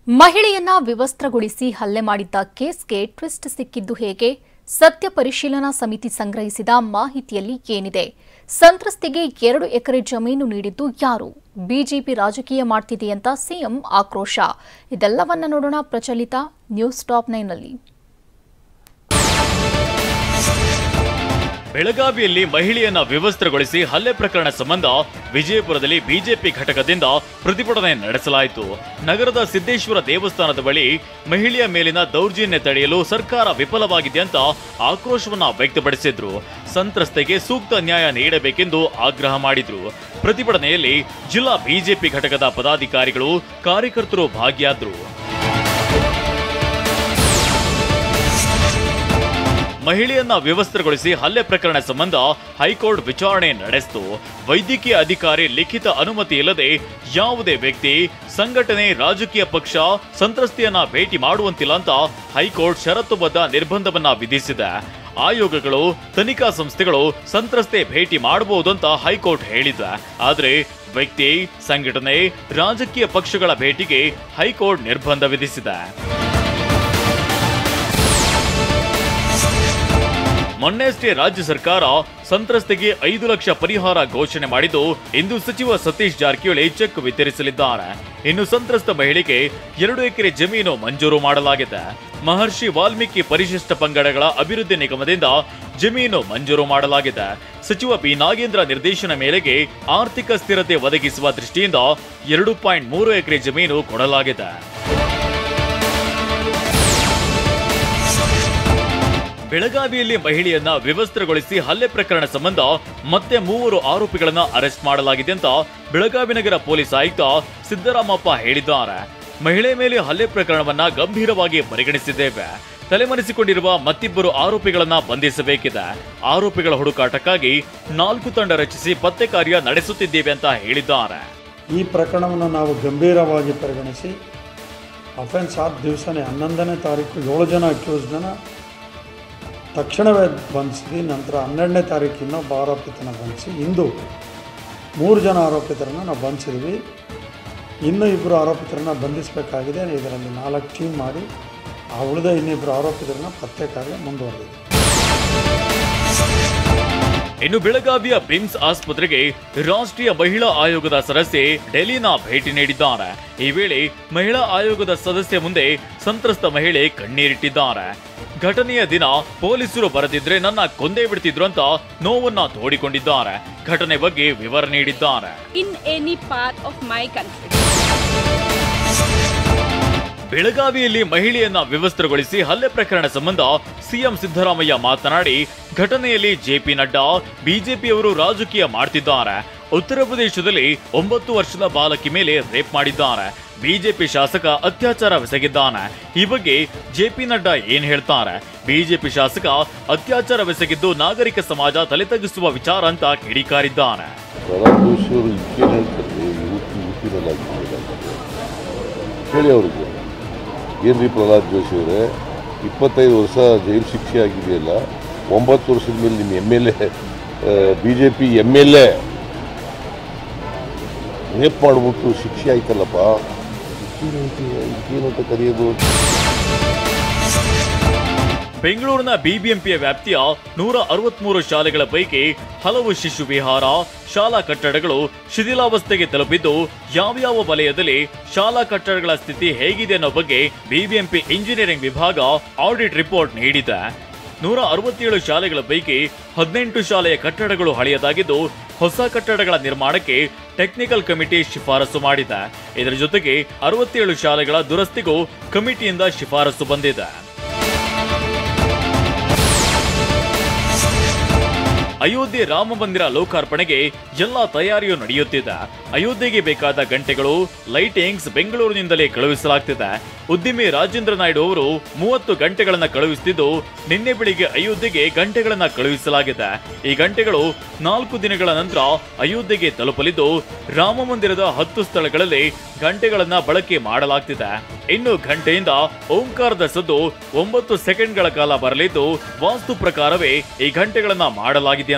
ಮಹಿಳೆಯನ್ನ ವಿವಸ್ತ್ರಗೊಳಿಸಿ ಹಲ್ಲೆ ಮಾಡಿದ್ದ ಕೇಸ್ಗೆ ಟ್ವಿಸ್ಟ್ ಸಿಕ್ಕಿದ್ದು ಹೇಗೆ? ಸತ್ಯ ಪರಿಶೀಲನಾ ಸಮಿತಿ ಸಂಗ್ರಹಿಸಿದ ಮಾಹಿತಿಯಲ್ಲಿ ಏನಿದೆ? ಸಂತ್ರಸ್ತೆಗೆ 2 ಎಕರೆ ಜಮೀನು ನೀಡಿದ್ದು ಯಾರು? ಬಿಜೆಪಿ ರಾಜಕೀಯ ಮಾಡ್ತಿದೆಯಂತ ಸಿಎಂ ಆಕ್ರೋಶ. ಇದೆಲ್ಲವನ್ನ ನೋಡೋಣ ಪ್ರಚಲಿತ ನ್ಯೂಸ್ ಟಾಪ್ 9 ನಲ್ಲಿ. ಬೆಳಗಾವಿಯಲ್ಲಿ ಮಹಿಳೆಯನ್ನ ವಿವಸ್ತ್ರಗೊಳಿಸಿ ಹಲ್ಲೆ ಪ್ರಕರಣ ಸಂಬಂಧ ವಿಜಯಪುರದಲ್ಲಿ ಬಿಜೆಪಿ ಘಟಕದಿಂದ ಪ್ರತಿಭಟನೆ ನಡೆಸಲಾಯಿತು. ನಗರದ ಸಿದ್ದೇಶ್ವರ ದೇವಸ್ಥಾನದ ಬಳಿ ಮಹಿಳೆಯ ಮೇಲಿನ ದೌರ್ಜನ್ಯ ತಡೆಯಲು ಸರ್ಕಾರ ವಿಫಲವಾಗಿದೆ ಅಂತ ಆಕ್ರೋಶವನ್ನ ವ್ಯಕ್ತಪಡಿಸಿದ್ರು. ಸಂತ್ರಸ್ತೆಗೆ ಸೂಕ್ತ ನ್ಯಾಯ ನೀಡಬೇಕೆಂದು ಆಗ್ರಹ ಮಾಡಿದ್ರು. ಪ್ರತಿಭಟನೆಯಲ್ಲಿ ಜಿಲ್ಲಾ ಬಿಜೆಪಿ ಘಟಕದ ಪದಾಧಿಕಾರಿಗಳು, ಕಾರ್ಯಕರ್ತರು ಭಾಗಿಯಾದರು. ಮಹಿಳೆಯನ್ನ ವಿವಸ್ತ್ರಗೊಳಿಸಿ ಹಲ್ಲೆ ಪ್ರಕರಣ ಸಂಬಂಧ ಹೈಕೋರ್ಟ್ ವಿಚಾರಣೆ ನಡೆಸಿತು. ವೈದ್ಯಕೀಯ ಅಧಿಕಾರಿ ಲಿಖಿತ ಅನುಮತಿ ಇಲ್ಲದೆ ಯಾವುದೇ ವ್ಯಕ್ತಿ, ಸಂಘಟನೆ, ರಾಜಕೀಯ ಪಕ್ಷ ಸಂತ್ರಸ್ತೆಯನ್ನ ಭೇಟಿ ಮಾಡುವಂತಿಲ್ಲ ಅಂತ ಹೈಕೋರ್ಟ್ ಷರತ್ತುಬದ್ಧ ನಿರ್ಬಂಧವನ್ನ ವಿಧಿಸಿದೆ. ಆಯೋಗಗಳು, ತನಿಖಾ ಸಂಸ್ಥೆಗಳು ಸಂತ್ರಸ್ತೆ ಭೇಟಿ ಮಾಡಬಹುದು ಅಂತ ಹೈಕೋರ್ಟ್ ಹೇಳಿದೆ. ಆದರೆ ವ್ಯಕ್ತಿ, ಸಂಘಟನೆ, ರಾಜಕೀಯ ಪಕ್ಷಗಳ ಭೇಟಿಗೆ ಹೈಕೋರ್ಟ್ ನಿರ್ಬಂಧ ವಿಧಿಸಿದೆ. ಮೊನ್ನೆಯಷ್ಟೇ ರಾಜ್ಯ ಸರ್ಕಾರ ಸಂತ್ರಸ್ತೆಗೆ 5 ಲಕ್ಷ ಪರಿಹಾರ ಘೋಷಣೆ ಮಾಡಿದ್ದು, ಇಂದು ಸಚಿವ ಸತೀಶ್ ಜಾರಕಿಹೊಳಿ ಚೆಕ್ ವಿತರಿಸಲಿದ್ದಾರೆ. ಇನ್ನು ಸಂತ್ರಸ್ತ ಮಹಿಳೆಗೆ 2 ಎಕರೆ ಜಮೀನು ಮಂಜೂರು ಮಾಡಲಾಗಿದೆ. ಮಹರ್ಷಿ ವಾಲ್ಮೀಕಿ ಪರಿಶಿಷ್ಟ ಪಂಗಡಗಳ ಅಭಿವೃದ್ಧಿ ನಿಗಮದಿಂದ ಜಮೀನು ಮಂಜೂರು ಮಾಡಲಾಗಿದೆ. ಸಚಿವ ಬಿ ನಾಗೇಂದ್ರ ನಿರ್ದೇಶನ ಮೇರೆಗೆ ಆರ್ಥಿಕ ಸ್ಥಿರತೆ ಒದಗಿಸುವ ದೃಷ್ಟಿಯಿಂದ 2.3 ಎಕರೆ ಜಮೀನು ಕೊಡಲಾಗಿದೆ. ಬೆಳಗಾವಿಯಲ್ಲಿ ಮಹಿಳೆಯನ್ನ ವಿವಸ್ತ್ರಗೊಳಿಸಿ ಹಲ್ಲೆ ಪ್ರಕರಣ ಸಂಬಂಧ ಮತ್ತೆ 3 ಆರೋಪಿಗಳನ್ನ ಅರೆಸ್ಟ್ ಮಾಡಲಾಗಿದೆ ಅಂತ ಬೆಳಗಾವಿ ನಗರ ಪೊಲೀಸ್ ಆಯುಕ್ತ ಸಿದ್ದರಾಮಪ್ಪ ಹೇಳಿದ್ದಾರೆ. ಮಹಿಳೆ ಮೇಲೆ ಹಲ್ಲೆ ಪ್ರಕರಣವನ್ನ ಗಂಭೀರವಾಗಿ ಪರಿಗಣಿಸಿದ್ದೇವೆ. ತಲೆಮರೆಸಿಕೊಂಡಿರುವ ಮತ್ತಿಬ್ಬರು ಆರೋಪಿಗಳನ್ನ ಬಂಧಿಸಬೇಕಿದೆ. ಆರೋಪಿಗಳ ಹುಡುಕಾಟಕ್ಕಾಗಿ 4 ತಂಡ ರಚಿಸಿ ಪತ್ತೆ ಕಾರ್ಯ ನಡೆಸುತ್ತಿದ್ದೇವೆ ಅಂತ ಹೇಳಿದ್ದಾರೆ. ಈ ಪ್ರಕರಣವನ್ನು ನಾವು ಗಂಭೀರವಾಗಿ ಪರಿಗಣಿಸಿ ಅಫೆನ್ಸ್ ಆದ ದಿವಸನೇ 11ನೇ ತಾರೀಕು 7 ಜನ ಅಕ್ಯೂಸ್ಡನ್ನ ತಕ್ಷಣವೇ ಬಂಧಿಸಿ, ನಂತರ 12ನೇ ತಾರೀಕು ಇನ್ನೊಬ್ಬ ಆರೋಪಿತನ ಬಂಧಿಸಿ, ಇಂದು 3 ಜನ ಆರೋಪಿತರನ್ನು ನಾವು ಬಂಧಿಸಿದ್ವಿ. ಇನ್ನೂ 2 ಆರೋಪಿತರನ್ನು ಬಂಧಿಸಬೇಕಾಗಿದೆ. ಇದರಲ್ಲಿ 4 ಟೀಮ್ ಮಾಡಿ ಆ ಉಳಿದ ಇನ್ನಿಬ್ಬರು ಆರೋಪಿತರನ್ನು ಪತ್ತೆ ಕಾರ್ಯ ಮುಂದುವರೆದಿದೆ. ಇನ್ನು ಬೆಳಗಾವಿಯ ಬಿಮ್ಸ್ ಆಸ್ಪತ್ರೆಗೆ ರಾಷ್ಟ್ರೀಯ ಮಹಿಳಾ ಆಯೋಗದ ಸದಸ್ಯೆ ಡೆಲಿನಾ ಭೇಟಿ ನೀಡಿದ್ದಾರೆ. ಈ ವೇಳೆ ಮಹಿಳಾ ಆಯೋಗದ ಸದಸ್ಯೆ ಮುಂದೆ ಸಂತ್ರಸ್ತ ಮಹಿಳೆ ಕಣ್ಣೀರಿಟ್ಟಿದ್ದಾರೆ. ಘಟನೆಯ ದಿನ ಪೊಲೀಸರು ಬರದಿದ್ರೆ ನನ್ನ ಕೊಂದೇ ಬಿಡ್ತಿದ್ರು ಅಂತ ನೋವನ್ನ ತೋಡಿಕೊಂಡಿದ್ದಾರೆ. ಘಟನೆ ಬಗ್ಗೆ ವಿವರ ನೀಡಿದ್ದಾರೆ. In any part of my country. ಬೆಳಗಾವಿಯಲ್ಲಿ ಮಹಿಳೆಯನ್ನ ವಿವಸ್ತ್ರಗೊಳಿಸಿ ಹಲ್ಲೆ ಪ್ರಕರಣ ಸಂಬಂಧ ಸಿಎಂ ಸಿದ್ದರಾಮಯ್ಯ ಮಾತನಾಡಿ, ಘಟನೆಯಲ್ಲಿ ಜೆಪಿ ನಡ್ಡಾ, ಬಿಜೆಪಿಯವರು ರಾಜಕೀಯ ಮಾಡ್ತಿದ್ದಾರೆ. ಉತ್ತರ ಪ್ರದೇಶದಲ್ಲಿ 9 ವರ್ಷದ ಬಾಲಕಿ ಮೇಲೆ ರೇಪ್ ಮಾಡಿದ್ದಾರೆ. ಬಿಜೆಪಿ ಶಾಸಕ ಅತ್ಯಾಚಾರವೆಸಗಿದ್ದಾನೆ. ಈ ಬಗ್ಗೆ ಜೆಪಿ ನಡ್ಡಾ ಏನ್ ಹೇಳ್ತಾರೆ? ಬಿಜೆಪಿ ಶಾಸಕ ಅತ್ಯಾಚಾರವೆಸಗಿದ್ದು ನಾಗರಿಕ ಸಮಾಜ ತಲೆ ತಗ್ಗಿಸುವ ವಿಚಾರ ಅಂತ ಕಿಡಿಕಾರಿದ್ದಾರೆ. ಏನ್ರಿ ಪ್ರಹ್ಲಾದ್ ಜೋಶಿ ಅವರೇ, 25 ವರ್ಷ ಜೈಲು ಶಿಕ್ಷೆ ಆಗಿದೆಯಲ್ಲ, 9 ವರ್ಷದ ಮೇಲೆ ನಿಮ್ಮ MLA, BJP MLA ರೇಪ್ ಮಾಡಿಬಿಟ್ಟು ಶಿಕ್ಷೆ ಆಯ್ತಲ್ಲಪ್ಪ, ಏನಂತ ಕರೆಯೋದು? ಬೆಂಗಳೂರಿನ ಬಿಬಿಎಂಪಿಯ ವ್ಯಾಪ್ತಿಯ 163 ಶಾಲೆಗಳ ಪೈಕಿ ಹಲವು ಶಿಶು ವಿಹಾರ, ಶಾಲಾ ಕಟ್ಟಡಗಳು ಶಿಥಿಲಾವಸ್ಥೆಗೆ ತಲುಪಿದ್ದು, ಯಾವ್ಯಾವ ವಲಯದಲ್ಲಿ ಶಾಲಾ ಕಟ್ಟಡಗಳ ಸ್ಥಿತಿ ಹೇಗಿದೆ ಅನ್ನೋ ಬಗ್ಗೆ ಬಿಬಿಎಂಪಿ ಇಂಜಿನಿಯರಿಂಗ್ ವಿಭಾಗ ಆಡಿಟ್ ರಿಪೋರ್ಟ್ ನೀಡಿದೆ. 167 ಶಾಲೆಗಳ ಪೈಕಿ 18 ಶಾಲೆಯ ಕಟ್ಟಡಗಳು ಹಳೆಯದಾಗಿದ್ದು, ಹೊಸ ಕಟ್ಟಡಗಳ ನಿರ್ಮಾಣಕ್ಕೆ ಟೆಕ್ನಿಕಲ್ ಕಮಿಟಿ ಶಿಫಾರಸು ಮಾಡಿದೆ. ಇದರ ಜೊತೆಗೆ 67 ಶಾಲೆಗಳ ದುರಸ್ತಿಗೂ ಕಮಿಟಿಯಿಂದ ಶಿಫಾರಸು ಬಂದಿದೆ. ಅಯೋಧ್ಯೆ ರಾಮ ಮಂದಿರ ಲೋಕಾರ್ಪಣೆಗೆ ಎಲ್ಲಾ ತಯಾರಿಯೂ ನಡೆಯುತ್ತಿದೆ. ಅಯೋಧ್ಯೆಗೆ ಬೇಕಾದ ಗಂಟೆಗಳು, ಲೈಟಿಂಗ್ಸ್ ಬೆಂಗಳೂರಿನಿಂದಲೇ ಕಳುಹಿಸಲಾಗ್ತಿದೆ. ಉದ್ಯಮಿ ರಾಜೇಂದ್ರ ನಾಯ್ಡು ಅವರು 30 ಗಂಟೆಗಳನ್ನು ಕಳುಹಿಸುತ್ತಿದ್ದು, ನಿನ್ನೆ ಬೆಳಿಗ್ಗೆ ಅಯೋಧ್ಯೆಗೆ ಗಂಟೆಗಳನ್ನು ಕಳುಹಿಸಲಾಗಿದೆ. ಈ ಗಂಟೆಗಳು 4 ದಿನಗಳ ನಂತರ ಅಯೋಧ್ಯೆಗೆ ತಲುಪಲಿದ್ದು, ರಾಮ ಮಂದಿರದ 10 ಸ್ಥಳಗಳಲ್ಲಿ ಗಂಟೆಗಳನ್ನು ಬಳಕೆ ಮಾಡಲಾಗ್ತಿದೆ. ಇನ್ನು ಗಂಟೆಯಿಂದ ಓಂಕಾರದ ಸದ್ದು 9 ಸೆಕೆಂಡ್ಗಳ ಕಾಲ ಬರಲಿದ್ದು, ವಾಸ್ತು ಪ್ರಕಾರವೇ ಈ ಗಂಟೆಗಳನ್ನು ಮಾಡಲಾಗಿದೆಯಂತೆ.